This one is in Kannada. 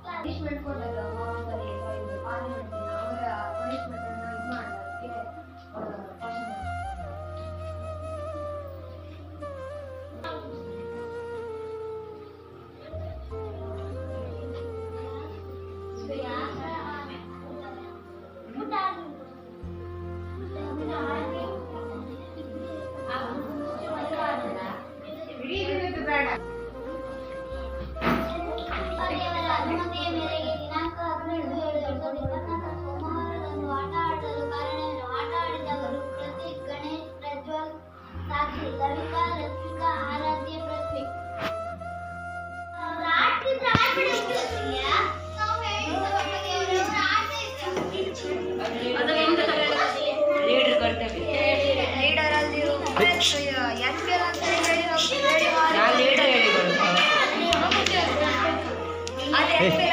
ಪನಿಷ್ಮೆಂಟ್ ಕೊಟ್ಟಾಗ ಪಾರ್ಲಿಮೆಂಟ್ ಅವರ ಪನಿಷ್ಮೆಂಟ್ ಅನ್ನು ಇದು ಮಾಡೋದಕ್ಕೆ ಬೇಡ ಅನುಮತಿಯ ಮೇರೆಗೆ ದಿನಾಂಕ 17/7/2024 ಸೋಮವಾರದಂದು ಆಟ ಆಡಲು ಕಾರಣವೇನು? ಆಟ ಆಡಿದವರು ಪ್ರತೀಕ್, ಗಣೇಶ್, ಪ್ರಜ್ವಲ್, ಸಾಕ್ಷಿ, ಲಲಿತಾ, ರತ್ವಿಕಾ, ಆರಾಧ್ಯ, ಪೃಥ್ವಿ. ಲೀಡರ್ ಅಲ್ಲಿ ಲೀಡರ್